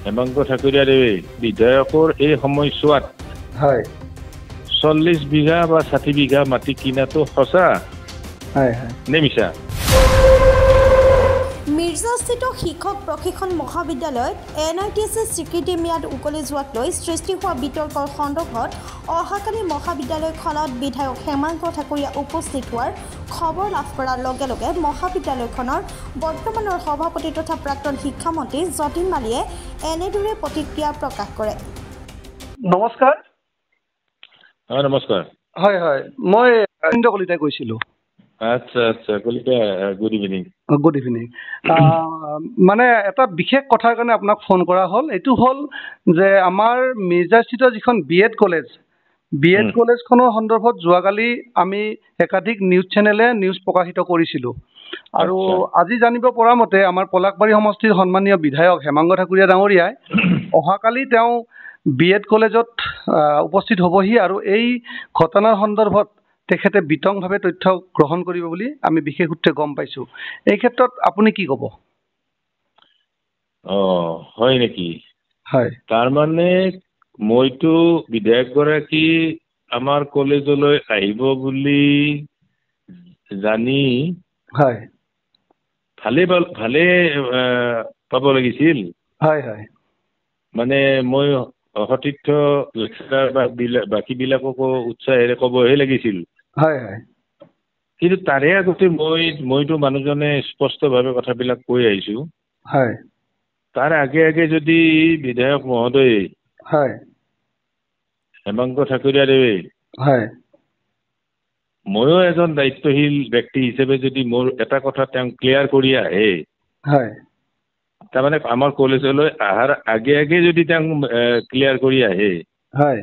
হেমন্ত ঠাকুৰীয়াদেৱে বিধায়কৰ এই সময়ছোৱাত 40 বিঘা বা 60 বিঘা মাটি কিনাটো সঁচা নে মিছা? মিৰ্জাস্থিত শিক্ষক প্ৰশিক্ষণ মহাবিদ্যালয়ত NITS স্বীকৃতি ম্যাদ উকলি যোৱাক লৈ সৃষ্টি হোৱা বিতৰ্কৰ সন্দৰ্ভত অহাকালি মহাবিদ্যালয়খনত বিধায়ক হেমন্ত ঠাকুৰীয়া উপস্থিত হোৱাৰ খবৰ লাভ কৰাৰ লগে লগে মহাবিদ্যালয়খনৰ বৰ্তমানৰ সভাপতি তথা প্ৰাক্তন শিক্ষামন্ত্ৰী যতীন মালিয়ে এনেদৰে প্ৰতিক্ৰিয়া প্ৰকাশ কৰে। নমস্কাৰ। নমস্কাৰ। হয় হয়, মই অৰবিন্দ কলিতাই কৈছিলোঁ। আচ্ছা আচ্ছা, Kalita, good evening. Good evening. মানে এটা বিশেষ কথাৰ কাৰণে আপোনাক ফোন কৰা হ'ল। এইটো হ'ল যে আমাৰ মিৰ্জাস্থিত যিখন BEd কলেজখনৰ সন্দৰ্ভত যোৱাকালি আমি একাধিক নিউজ চেনেলে নিউজ প্ৰকাশিত কৰিছিলোঁ। আৰু আজি জানিব পৰা মতে আমাৰ পলাশবাৰী সমষ্টিৰ সন্মানীয় বিধায়ক হেমন্ত ঠাকুৰীয়া ডাঙৰীয়াই অহাকালি তেওঁ BEd কলেজত উপস্থিত হ'বহি আৰু এই ঘটনাৰ সন্দৰ্ভত তেখেতে বিতংভাৱে তথ্য গ্ৰহণ কৰিব বুলি আমি বিশেষ সূত্ৰে গম পাইছোঁ। এই ক্ষেত্ৰত আপুনি কি ক'ব? হয় নেকি? হয়। তাৰমানে মইতো বিধায়কগৰাকী আমাৰ কলেজলৈ আহিব বুলি জানি হয় ভালে পাব লাগিছিল। হয় হয়। মানে মই সতীৰ্থ লেকচাৰাৰ বা বাকীবিলাককো উৎসাহেৰে ক'বহে লাগিছিল। হয় হয়। কিন্তু তাৰে আগতে মইতো মানুহজনে স্পষ্টভাৱে কথাবিলাক কৈ আহিছোঁ। হয়। তাৰ আগে আগে যদি বিধায়ক মহোদয়ে হয় হেমন্ত ঠাকুৰীয়াদেৱে হয় ময়ো এজন দায়িত্বশীল ব্যক্তি হিচাপে যদি মোৰ এটা কথা তেওঁ ক্লিয়াৰ কৰি আহে, হয়, তাৰমানে আমাৰ কলেজলৈ অহাৰ আগে আগে যদি তেওঁ ক্লিয়াৰ কৰি আহে, হয়,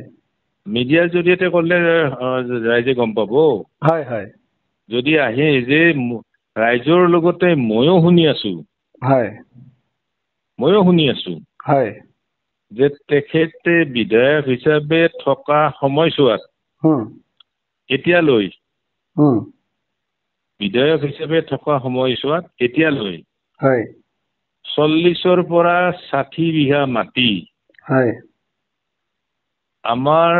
মিডিয়াৰ জৰিয়তে ক'লে ৰাইজে গম পাব। হয় হয়। যদি আহে যে ৰাইজৰ লগতে ময়ো শুনি আছোঁ, হয়, ময়ো শুনি আছোঁ, হয়, যে তেখেতে বিধায়ক হিচাপে থকা সময়ছোৱাত এতিয়ালৈ বিধায়ক হিচাপে থকা সময়ছোৱাত এতিয়ালৈ 40ৰ পৰা 60 বিঘা মাটি আমাৰ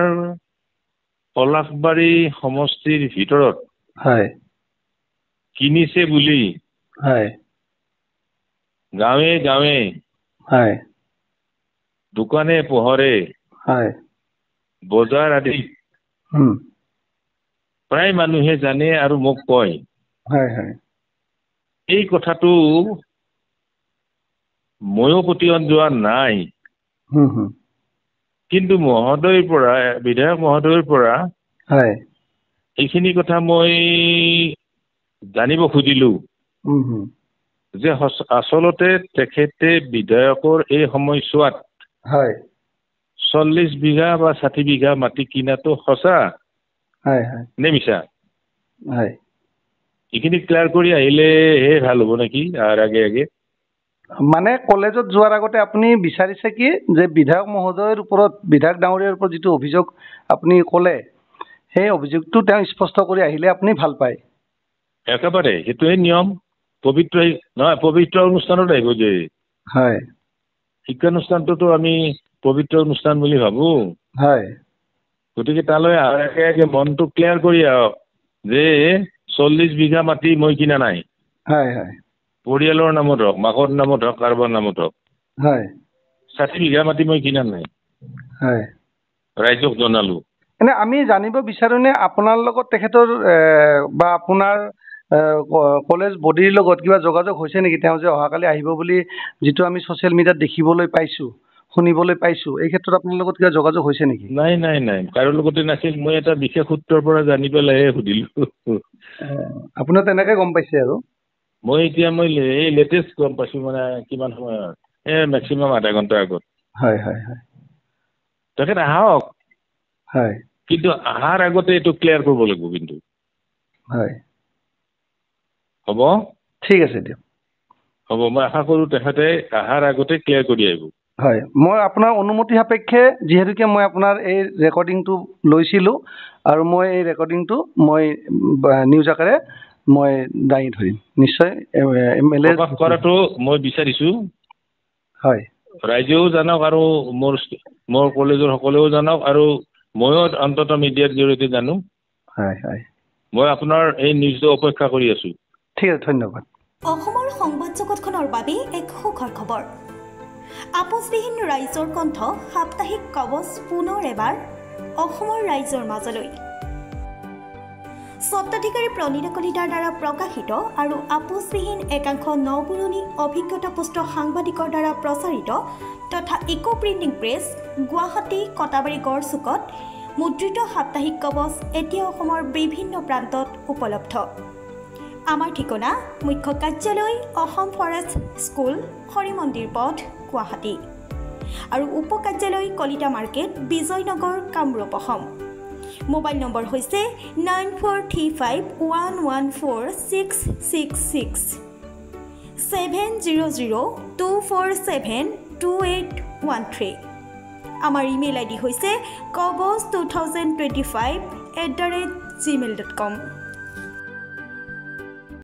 পলাশবাৰী সমষ্টিৰ ভিতৰত কিনিছে বুলি গাঁৱে গাঁৱে দোকানে পোহৰে বজাৰ আদি প্ৰায় মানুহে জানে আৰু মোক কয়। এই কথাটো ময়ো প্ৰতিয়ন যোৱা নাই, কিন্তু বিধায়ক মহোদয়ৰ পৰা এইখিনি কথা মই জানিব খুজিলোঁ যে আচলতে তেখেতে বিধায়কৰ এই সময়ছোৱাত 40 বিঘা বা 60 বিঘা মাটি কিনাটো সঁচা নে মিছা? এইখিনি ক্লিয়াৰ কৰি আহিলেহে ভাল হ'ব নেকি? আৰু আগে আগে মানে কলেজত যোৱাৰ আগতে আপুনি বিচাৰিছে কি যে বিধায়ক মহোদয়ৰ ওপৰত, বিধায়ক ডাঙৰীয়াৰ ওপৰত যিটো অভিযোগ আপুনি ক'লে, সেই অভিযোগটো তেওঁ স্পষ্ট কৰি আহিলে আপুনি ভাল পায়? একেবাৰে সেইটোৱে নিয়ম। পবিত্ৰ অনুষ্ঠানত আহিব যে। হয়। শিক্ষানুষ্ঠানটোতো আমি পবিত্ৰ অনুষ্ঠান বুলি ভাবো। হয়। গতিকে তালৈ আগে আগে মনটো ক্লিয়াৰ কৰি আহক যে 40 বিঘা মাটি মই কিনা নাই। হয় হয়। পৰিয়ালৰ নামত হওক, মাকৰ নামত হওক, কাৰোবাৰ নামত হওক, 60 বিঘা মাটি মই কিনা নাই। হয়। ৰাইজক জনালো। এনে আমি জানিব বিচাৰো নে আপোনাৰ লগত তেখেতৰ বা আপোনাৰ কলেজ বডিৰ লগত কিবা যোগাযোগ হৈছে নেকি? তেওঁ যে অহাকালি আহিব বুলি যিটো আমি ছ'চিয়েল মিডিয়াত দেখিবলৈ পাইছোঁ, শুনিবলৈ পাইছোঁ, এই ক্ষেত্ৰত আপোনাৰ লগত কিবা যোগাযোগ হৈছে নেকি? নাই নাই নাই, কাৰো লগতে নাছিল। মই এটা বিশেষ সূত্ৰৰ পৰা জানি পেলাইহে সুধিলোঁ। আপোনাৰ তেনেকে গম পাইছে আৰু? মই এই লেটেষ্ট গম পাইছোঁ, মানে কিমান সময়ত, মেক্সিমাম আধা ঘণ্টাৰ আগত। হয় হয় হয়। তেখেত আহক, হয়, কিন্তু অহাৰ আগতে এইটো ক্লিয়াৰ কৰিব লাগিব কিন্তু। হয়। হ'ব? ঠিক আছে দিয়ক। হ'ব, মই আশা কৰোঁ তেখেতে অহাৰ আগতে ক্লিয়াৰ কৰি আহিব। হয়, মই আপোনাৰ অনুমতি সাপেক্ষে, যিহেতুকে মই আপোনাৰ এই ৰেকৰ্ডিংটো লৈছিলোঁ আৰু মই এই ৰেকৰ্ডিংটো মই নিউজ আকাৰে মই দাঙি ধৰিম নিশ্চয়। MLA প্ৰকাশ কৰাটো মই বিচাৰিছোঁ। হয়। ৰাইজেও জানক আৰু মোৰ কলেজৰ সকলেও জানক আৰু ময়ো অন্ততঃ মিডিয়াৰ জৰিয়তে জানো। হয় হয়, মই আপোনাৰ এই নিউজটো অপেক্ষা কৰি আছো। ঠিক আছে, ধন্যবাদ। অসমৰ সংবাদ জগতখনৰ বাবে এক সুখৰ খবৰ। আপোচবিহীন ৰাইজৰ কণ্ঠ সাপ্তাহিক কবচ পুনৰ এবাৰ অসমৰ ৰাইজৰ মাজলৈ। স্বত্বাধিকাৰী প্ৰণীতা কলিতাৰ দ্বাৰা প্ৰকাশিত আৰু আপোচবিহীন একাংশ নপুৰণি অভিজ্ঞতাপুষ্ট সাংবাদিকৰ দ্বাৰা প্ৰচাৰিত তথা eco printing press Guwahati Katabari গড়চুকত মুদ্ৰিত সাপ্তাহিক কবচ এতিয়া অসমৰ বিভিন্ন প্ৰান্তত উপলব্ধ। আমাৰ ঠিকনা মুখ্য কাৰ্যালয় অসম ফৰেষ্ট স্কুল হৰিমন্দিৰ পথ গুৱাহাটী আৰু উপ কাৰ্যালয় Kalita market Bijoynagar Kamrup Assam. Mobile number হৈছে 9435114666 7002472813। আমাৰ ইমেইল আইডি হৈছে kobos2025@gmail.com।